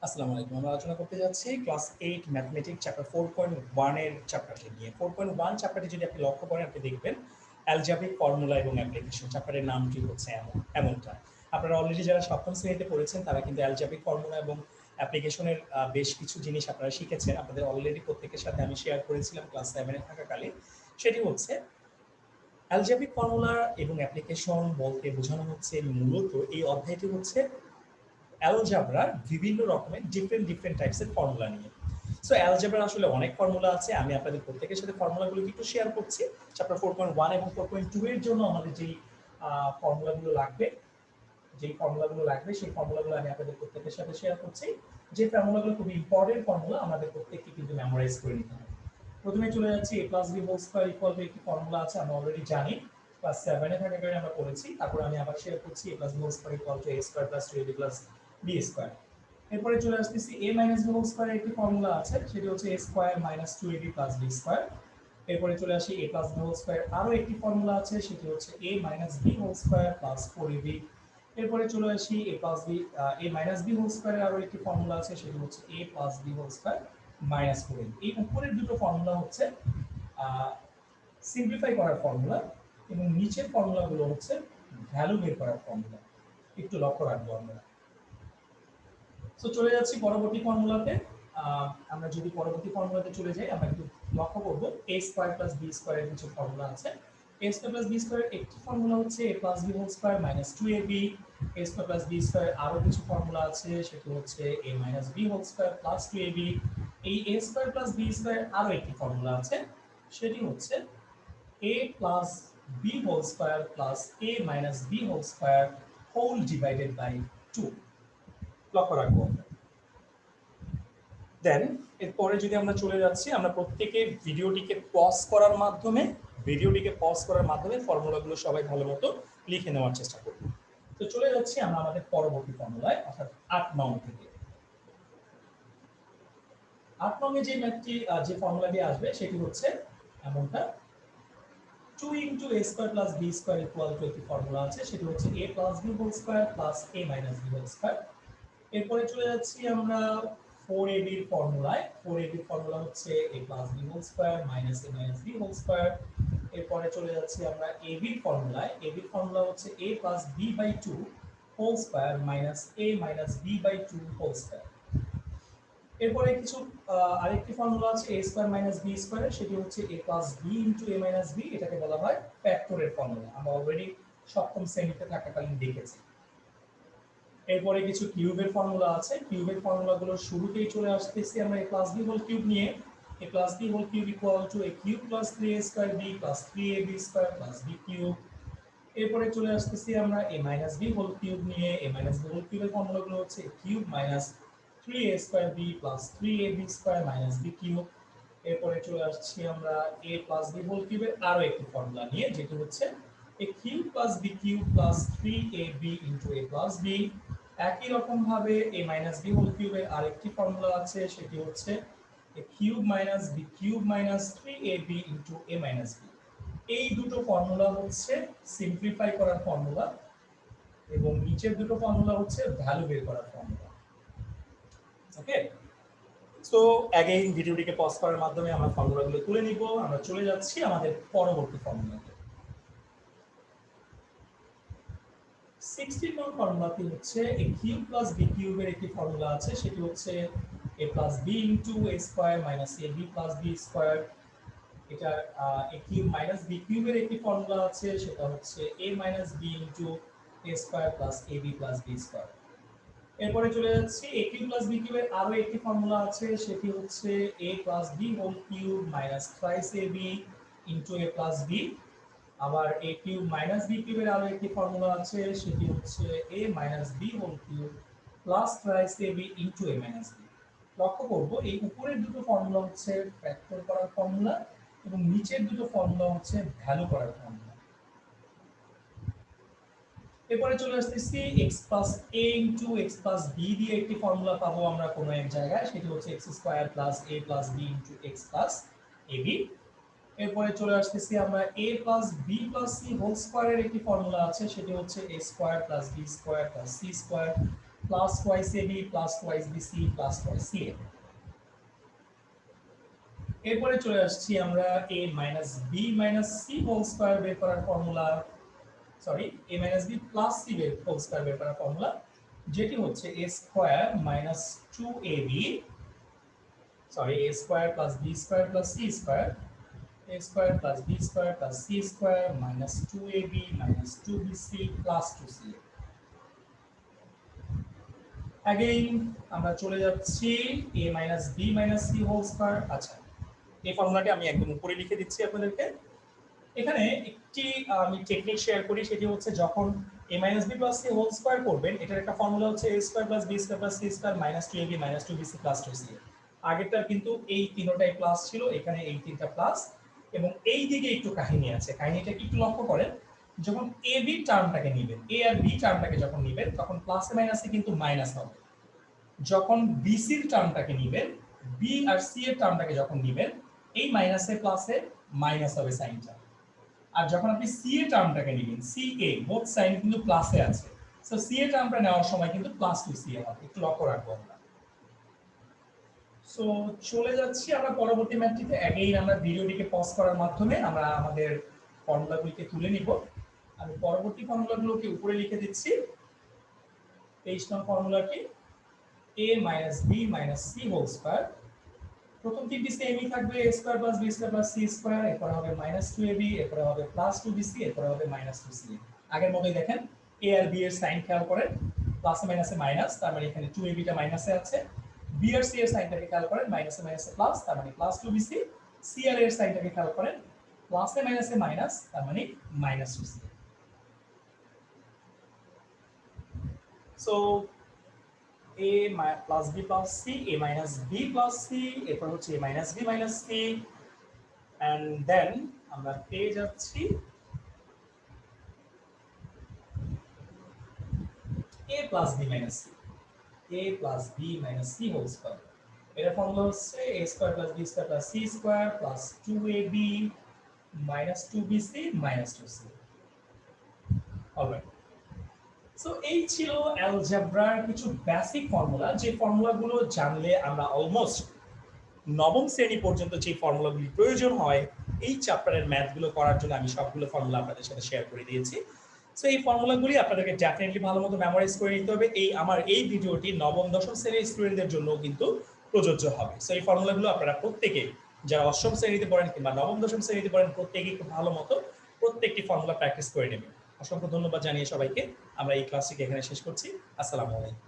আসসালামু আলাইকুম। আমরা আলোচনা করতে যাচ্ছি ক্লাস 8 ম্যাথমেটিক্স চ্যাপ্টার 4.1 এর চ্যাপ্টারটি নিয়ে। 4.1 চ্যাপ্টারটি যদি আপনি লক্ষ্য করেন আপনি দেখবেন অ্যালজেব্রিক ফর্মুলা এবং অ্যাপ্লিকেশন। চ্যাপ্টারের নামটি হচ্ছে এমনটা। আপনারা অলরেডি যারা সপ্তম শ্রেণীতে পড়েছেন তারা কিন্তু অ্যালজেব্রিক ফর্মুলা এবং অ্যাপ্লিকেশনের বেশ কিছু জিনিস আপনারা শিখেছেন। আপনাদের অলরেডি প্রত্যেকের সাথে আমি শেয়ার করেছিলাম ক্লাস 7 এ থাকাকালীন। সেটি হচ্ছে অ্যালজেব্রিক ফর্মুলা এবং অ্যাপ্লিকেশন বলতে বোঝানো হচ্ছে মূলত এই অধ্যায়টি হচ্ছে অ্যালজেব্রার বিভিন্ন রকমের ডিফারেন্ট টাইপস এর ফর্মুলা নিয়ে। সো অ্যালজেব্রার আসলে অনেক ফর্মুলা আছে। আমি আপনাদের প্রত্যেকের সাথে ফর্মুলাগুলো একটু শেয়ার করছি। চ্যাপ্টার 4.1 এবং 4.2 এর জন্য আমাদের যেই ফর্মুলাগুলো লাগবে, সেই ফর্মুলাগুলো আমি আপনাদের প্রত্যেকের সাথে শেয়ার করছি। যে ফর্মুলাগুলো খুব ইম্পর্টেন্ট ফর্মুলা আমাদের প্রত্যেককে কিন্তু মেমোরাইজ করে নিতে হবে। প্রথমে চলে যাচ্ছি a plus b whole square equal to একটি ফর্মুলা আছে আমরা অলরেডি জানি ক্লাস 7 এ থাকাকালীন আমরা পড়েছি। তারপর আমি আবার শেয়ার করছি a plus b whole square equal to a square plus 2ab plus b square. এরপরে চলে আসতেছি a minus b whole square একটি ফর্মুলা আছে সেটি হচ্ছে a square minus 2ab plus b square. এরপরে চলে আসি a plus b whole square আরো একটি ফর্মুলা আছে সেটি হচ্ছে a minus b whole square plus 4ab। এরপরে চলে আসি a plus b a minus b whole স্কয়ারের আরো একটি ফর্মুলা আছে সেটি হচ্ছে a plus b whole square minus 4ab। এই উপরের দুটো ফর্মুলা হচ্ছে সিম্পলিফাই করার ফর্মুলা এবং নিচের ফর্মুলাগুলো হচ্ছে ভ্যালু বের করার ফর্মুলা। একটু লক্ষ্য রাখবো আমরা। সো চলে যাচ্ছি পরবর্তী ফর্মুলাতে। আমরা যদি পরবর্তী ফর্মুলাতে চলে যাই আমরা একটু লক্ষ্য করব a স্কয়ার প্লাস b স্কয়ারের কিছু ফর্মুলা আছে। a স্কয়ার প্লাস b স্কয়ারের একটি ফর্মুলা হচ্ছে a plus b whole square minus 2ab। a square plus b square আরো কিছু ফর্মুলা আছে সেটি হচ্ছে a minus b whole square plus 2ab। এই a square plus b square আরো একটি ফর্মুলা আছে সেটি হচ্ছে a plus b whole square plus a minus b whole square whole divided by 2। লক্ষ্য রাখবো। দেন এরপরে যদি আমরা চলে যাচ্ছি আমরা প্রত্যেকে ভিডিওটিকে পজ করার মাধ্যমে ফর্মুলাগুলো সবাই ভালো মতো লিখে নেওয়ার চেষ্টা করব। তো চলে যাচ্ছি আমরা আমাদের পরবর্তী ফর্মুলায় অর্থাৎ 8 নং থেকে। 8 নং এ যে ম্যাথটি যে ফর্মুলাটি আসবে সেটি হচ্ছে এমনটা 2 into a square plus b square equal to একটি ফর্মুলা আছে সেটি হচ্ছে a plus b whole square plus a minus b whole square। এরপরে চলে যাচ্ছি আমরা 4ab এর ফর্মুলায়। 4ab এর ফর্মুলা হচ্ছে a plus b whole square minus a minus b whole square। এরপরে চলে যাচ্ছি আমরা ab এর ফর্মুলায়। ab এর ফর্মুলা হচ্ছে a plus b by 2 whole square minus a minus b by 2 whole square। এরপরে কিছু আরেকটি ফর্মুলা আছে a square minus b square সেটি হচ্ছে a plus b into a minus b। এটাকে বলা হয় ফ্যাক্টরের ফর্মুলা। আমরা অলরেডি সপ্তম শ্রেণীতে থাকাকালীন দেখেছি। এরপরে কিছু কিউবের ফর্মুলা আছে। কিউবের ফর্মুলাগুলো শুরুতেই চলে আসতেছি আমরা a plus b whole cube নিয়ে। a plus b whole cube equal to a cube plus 3a square b plus 3ab square plus b cube. এরপরে চলে আসতেছি আমরা a minus b whole cube নিয়ে। a মাইনাস b হোল কিউবের ফর্মুলাগুলো হচ্ছে a cube minus 3a square b plus 3ab square minus b cube. এরপরে চলে আসছি আমরা a প্লাস b হোল কিউবের আরো একটি ফর্মুলা নিয়ে যেটি হচ্ছে a cube plus b cube plus 3ab into a plus b। একই রকম ভাবে a মাইনাস b হোল কিউবের আরেকটি ফর্মুলা আছে সেটি হচ্ছে a cube minus b cube minus 3ab into a minus b। এই দুটো ফর্মুলা হচ্ছে সিম্পলিফাই করার ফর্মুলা এবং নিচের দুটো ফর্মুলা হচ্ছে ভ্যালু বের করার ফর্মুলা। ওকে, সো অ্যাগেইন ভিডিওটিকে পজ করার মাধ্যমে আমরা ফর্মুলাগুলো তুলে নিব। আমরা চলে যাচ্ছি আমাদের পরবর্তী ফর্মুলাতে। 16 নং ফর্মুলাটি হচ্ছে a কিউব প্লাস b কিউবের একটি ফর্মুলা আছে সেটি হচ্ছে a plus b into a square minus ab plus b square. এটা a কিউব মাইনাস b কিউবের একটি ফর্মুলা আছে সেটা হচ্ছে a minus b into a square plus ab plus b square. এরপরে চলে যাচ্ছি a কিউব প্লাস b কিউবের আরো একটি ফর্মুলা আছে সেটি হচ্ছে a plus b whole cube minus thrice ab into a plus b। আবার a কিউব মাইনাস b কিউবের আরো একটি ফর্মুলা আছে সেটি হচ্ছে a minus b whole cube plus thrice ab into a minus b। লক্ষ্য করব এই উপরের দুটো ফর্মুলা হচ্ছে ফ্যাক্টর করার ফর্মুলা এবং নিচের দুটো ফর্মুলা হচ্ছে ভ্যালু করার ফর্মুলা। এরপরে চলে আসতেছি x plus a into x plus b দিয়ে একটি ফর্মুলা পাবো আমরা কোনো এক জায়গায় সেটি হচ্ছে x square plus a plus b into x plus ab। এরপরে চলে আসতেছি আমরা a plus b plus c whole স্কয়ারের একটি ফর্মুলা আছে সেটি হচ্ছে a square plus b square plus c square. Plus twice A B plus twice B C plus twice C A. এরপরে চলে আসছি আমরা a minus B minus C whole square বের করার formula, sorry a minus B plus C বের whole square বের করার formula, যেটি হচ্ছে a square minus 2ab, sorry a square plus B square plus C square, a square plus B square plus C square minus 2ab minus 2bc plus 2ca। Again আমরা চলে যাচ্ছি a minus B minus C whole square. আচ্ছা, এই ফর্মুলাটি আমি একদম উপরে লিখে দিচ্ছি আপনাদেরকে। এখানে একটি আমি টেকনিক শেয়ার করি, সেটি হচ্ছে যখন a minus B plus C whole square করবেন, এটার একটা ফর্মুলা হচ্ছে a square plus B square plus C square minus 2ab minus 2bc plus 2ca। আগেরটার কিন্তু এই তিনটাই প্লাস ছিল, এখানে এই তিনটা প্লাস, এবং এই দিকে একটু কাহিনী আছে। কাহিনীটা একটু লক্ষ্য করেন, যখন a b টার্মটাকে নেবেন, a আর b টার্মটাকে যখন নেবেন, তখন প্লাসে মাইনাসে কিন্তু মাইনাস হবে। যখন bc এর টার্মটাকে নেবেন, b আর c এর টার্মটাকে যখন নেবেন, এই মাইনাসে প্লাসে মাইনাস হবে সাইনটা। আর যখন আপনি সি এর টার্মটাকে নেবেন, সি এ বোথ সাইন কিন্তু প্লাসে আছে, সো সি এর টার্মটা নেওয়ার সময় কিন্তু প্লাস 2 সি হবে, একটু লক্ষ্য রাখবো আমরা। সো চলে যাচ্ছি আমরা পরবর্তী ম্যাথটিতে। অ্যাগেইন আমরা ভিডিওটিকে পজ করার মাধ্যমে আমরা আমাদের ফর্মুলাগুলিকে তুলে নিব। আমি পরবর্তী ফর্মুলাগুলোকে উপরে লিখে দিচ্ছি। 23 নং ফর্মুলাটি a minus B minus C whole square, প্রথম তিনটি সেমই থাকবে, a square plus B square plus C square, এরপর হবে মাইনাস 2ab, এরপর হবে প্লাস 2bc, এরপর হবে মাইনাস 2ca। আগের মতোই দেখেন a আর b এর সাইন খেয়াল করেন, প্লাসে মাইনাসে মাইনাস, তার মানে এখানে 2ab টা মাইনাসে আছে। b আর c এর সাইনটাকে খেয়াল করেন, মাইনাসে মাইনাসে প্লাস, তার মানে প্লাস 2bc। c আর এর সাইনটাকে খেয়াল করেন, প্লাসে মাইনাসে মাইনাস, তার মানে minus 2ca। So a plus b plus c, a minus b plus c, এরপর হচ্ছে a minus b minus c, and then আমরা পেয়ে যাচ্ছি a plus b minus c, a plus b minus c whole square। এর formula হচ্ছে a square plus b square plus c square plus 2ab minus 2bc minus 2c। Alright, so এই ছিল অ্যালজেব্রার কিছু basic formula, যে ফর্মুলাগুলো জানলে আমরা almost নবম শ্রেণী পর্যন্ত যে ফর্মুলাগুলি প্রয়োজন হয় এই চ্যাপ্টারের ম্যাথগুলো করার জন্য আমি সবগুলো ফর্মুলা আপনাদের সাথে শেয়ার করে দিয়েছি। সো এই ফর্মুলাগুলি আপনাদেরকে ডেফিনেটলি ভালো মতো মেমোরাইজ করে নিতে হবে। এই আমার এই ভিডিওটি নবম দশম শ্রেণীর স্টুডেন্টদের জন্য কিন্তু প্রযোজ্য হবে। সো এই ফর্মুলাগুলো আপনারা প্রত্যেকে, যারা অষ্টম শ্রেণীতে পড়েন কিংবা নবম দশম শ্রেণীতে পড়েন, প্রত্যেকেই খুব ভালো মতো প্রত্যেকটি ফর্মুলা প্র্যাকটিস করে নেবেন। অসংখ্য ধন্যবাদ জানিয়ে সবাইকে আমরা এই ক্লাসটিকে এখানে শেষ করছি। আসসালামু আলাইকুম।